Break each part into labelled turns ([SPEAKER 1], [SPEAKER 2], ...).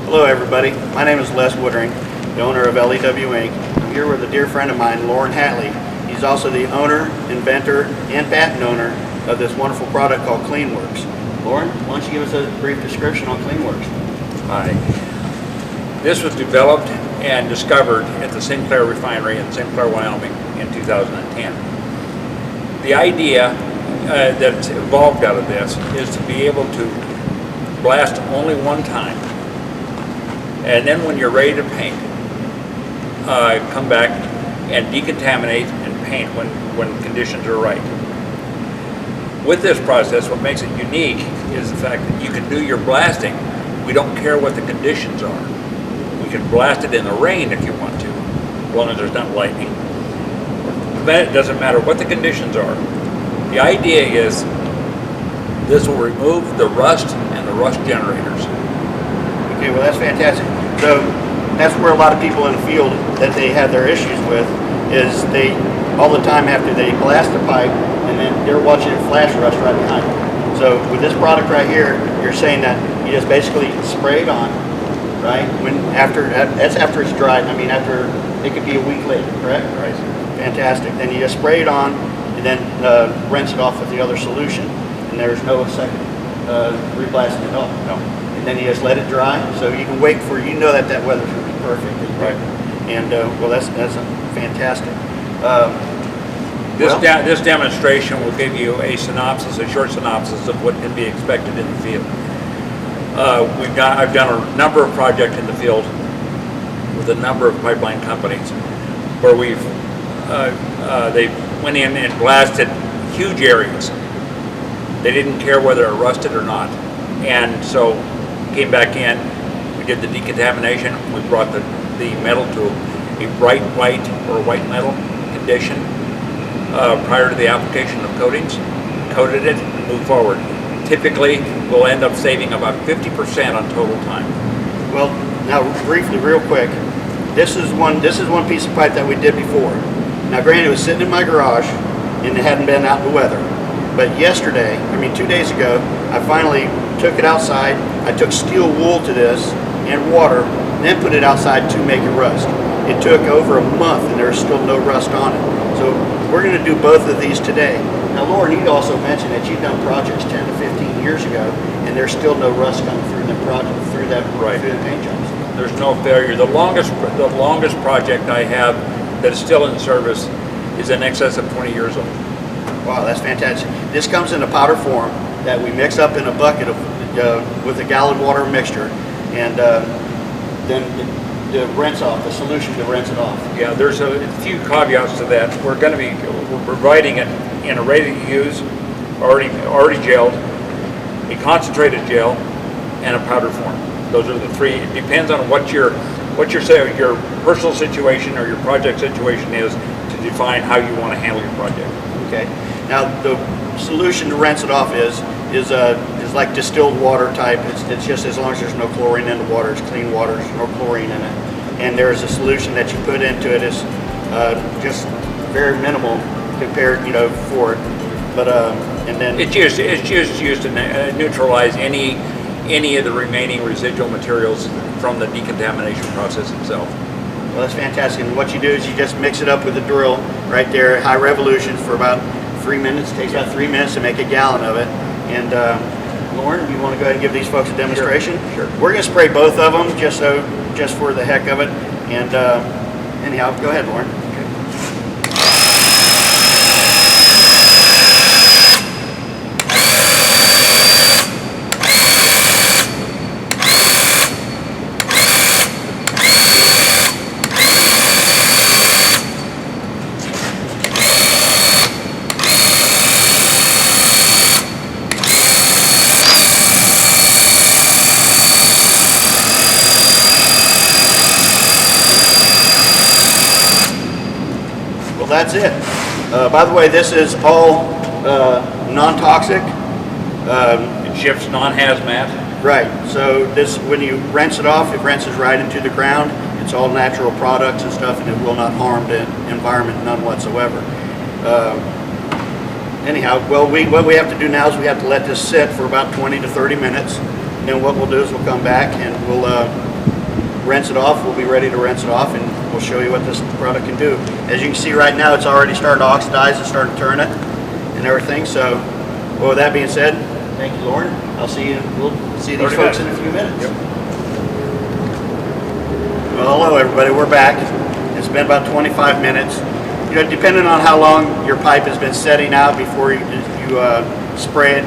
[SPEAKER 1] Hello everybody, my name is Les Woodring, the owner of LEW Inc. I'm here with a dear friend of mine, Lauren Hatley. He's also the owner, inventor, and patent owner of this wonderful product called Cleanwirx. Lauren, why don't you give us a brief description on Cleanwirx?
[SPEAKER 2] Hi. This was developed and discovered at the Sinclair refinery in Sinclair, Wyoming in 2010. The idea that's evolved out of this is to be able to blast only one time, and then when you're ready to paint, come back and decontaminate and paint when conditions are right. With this process, what makes it unique is the fact that you can do your blasting. We don't care what the conditions are. We can blast it in the rain if you want to, as long as there's not lightning. It doesn't matter what the conditions are. The idea is this will remove the rust and the rust generators.
[SPEAKER 1] Okay, well that's fantastic. So that's where a lot of people in the field that they have their issues with is they, all the time after they blast the pipe, and then they're watching it flash rust right behind them. So with this product right here, you're saying that you just basically spray it on, right? That's after it's dried. I mean, after, it could be a week later, correct?
[SPEAKER 2] Right.
[SPEAKER 1] Fantastic. Then you just spray it on, and then rinse it off with the other solution, and there's no second reblasting at all.
[SPEAKER 2] No.
[SPEAKER 1] And then you just let it dry, so you can wait for, you know that weather's going to be perfect.
[SPEAKER 2] Right.
[SPEAKER 1] And well, that's fantastic.
[SPEAKER 2] This demonstration will give you a synopsis, a short synopsis of what can be expected in the field. I've done a number of projects in the field with a number of pipeline companies where they went in and blasted huge areas. They didn't care whether it rusted or not, and so came back in. We did the decontamination. We brought the metal to a bright white or white metal condition prior to the application of coatings, coated it, and moved forward. Typically, we'll end up saving about 50% on total time.
[SPEAKER 1] Well, now briefly, real quick, this is one piece of pipe that we did before. Now, granted, it was sitting in my garage, and it hadn't been out in the weather. But yesterday, 2 days ago, I finally took it outside. I took steel wool to this and water, then put it outside to make it rust. It took over a month, and there's still no rust on it. So we're going to do both of these today. Now, Lauren, you also mentioned that you've done projects 10 to 15 years ago, and there's still no rust coming through the project, through the paint jobs.
[SPEAKER 2] There's no failure. The longest project I have that is still in service is in excess of 20 years old.
[SPEAKER 1] Wow, that's fantastic. This comes in a powder form that we mix up in a bucket with a gallon water mixture, and then the rinse off, the solution to rinse it off.
[SPEAKER 2] Yeah, there's a few caveats to that. We're providing it in a ready-to-use, already gelled, a concentrated gel, and a powder form. Those are the three. It depends on what your personal situation or your project situation is to define how you want to handle your project.
[SPEAKER 1] Okay. Now the solution to rinse it off is like distilled water type. It's just as long as there's no chlorine in the water, it's clean water, there's no chlorine in it. And there's a solution that you put into it is just very minimal compared, for it. But and then
[SPEAKER 2] it's just used to neutralize any of the remaining residual materials from the decontamination process itself.
[SPEAKER 1] Well, that's fantastic. And what you do is you just mix it up with a drill right there, high revolution for about 3 minutes. It takes about 3 minutes to make a gallon of it. And Lauren, you want to go ahead and give these folks a demonstration?
[SPEAKER 2] Sure.
[SPEAKER 1] We're going to spray both of them just for the heck of it. And anyhow, go ahead, Lauren. Well, that's it. By the way, this is all non-toxic.
[SPEAKER 2] It ships non-hazmat.
[SPEAKER 1] Right. So this, when you rinse it off, it rinses right into the ground. It's all natural products and stuff, and it will not harm the environment none whatsoever. Anyhow, well, what we have to do now is we have to let this sit for about 20 to 30 minutes. then what we'll do is we'll come back and we'll rinse it off. We'll be ready to rinse it off, and we'll show you what this product can do. As you can see right now, it's already starting to oxidize. It's starting to turn it and everything. So, well, with that being said, thank you, Lauren. I'll see you. We'll see these folks in a few minutes.
[SPEAKER 2] Yep.
[SPEAKER 1] Well, hello everybody. We're back. It's been about 25 minutes. You know, depending on how long your pipe has been setting out before you spray it,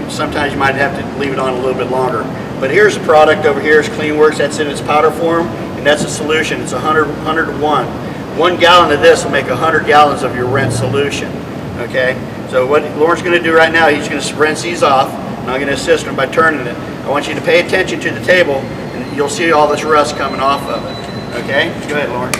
[SPEAKER 1] sometimes you might have to leave it on a little bit longer. But here's the product over here. It's Cleanwirx. That's in its powder form, and that's a solution. It's 100 to 1. 1 gallon of this will make 100 gallons of your rinse solution. Okay. So what Lauren's going to do right now, he's going to rinse these off, and I'm going to assist him by turning it. I want you to pay attention to the table, and you'll see all this rust coming off of it. Okay. Go ahead, Lauren.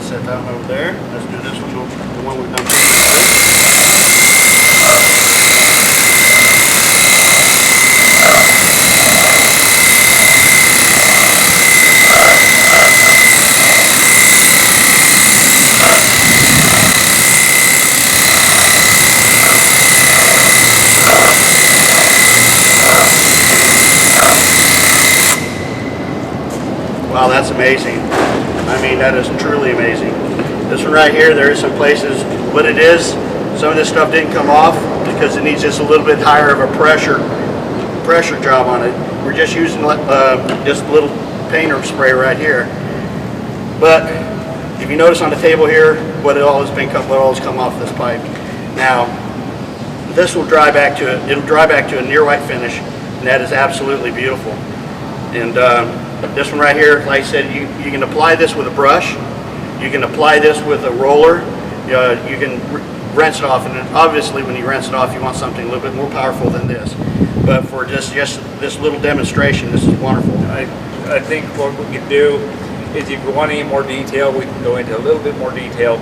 [SPEAKER 1] Set that one over there. Let's do this one, the one we've done previously. Wow, that's amazing. I mean, that is truly amazing. This one right here, there is some places, what it is, some of this stuff didn't come off because it needs just a little bit higher of a pressure job on it. We're just using just a little painter spray right here. But if you notice on the table here, what all has come off this pipe. Now, this will dry back to it'll dry back to a near white finish, and that is absolutely beautiful. And this one right here, like I said, you can apply this with a brush. You can apply this with a roller. You can rinse it off, and obviously when you rinse it off, you want something a little bit more powerful than this. But for just this little demonstration, this is wonderful.
[SPEAKER 2] I think what we can do is, if you want any more detail, we can go into a little bit more detail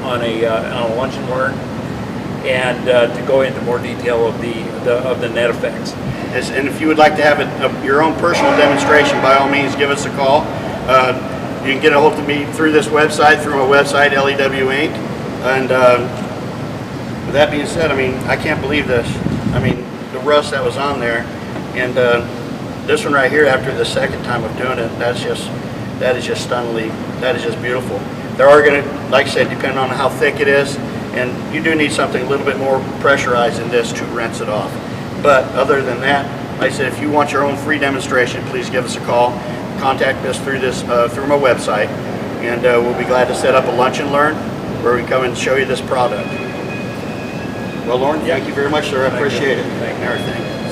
[SPEAKER 2] on a lunch and learn, and to go into more detail of the net effects.
[SPEAKER 1] And if you would like to have your own personal demonstration, by all means, give us a call. You can get a hold of me through this website, through my website, LEW Inc. And with that being said, I mean, I can't believe this. I mean, the rust that was on there, and this one right here, after the second time of doing it, that is just stunningly, that is just beautiful. There are going to, like I said, depending on how thick it is, and you do need something a little bit more pressurized than this to rinse it off. But other than that, like I said, if you want your own free demonstration, please give us a call. Contact us through my website, and we'll be glad to set up a lunch and learn where we come and show you this product. Well, Lauren, thank you very much, sir. I appreciate it.
[SPEAKER 2] Thank you.
[SPEAKER 1] And everything.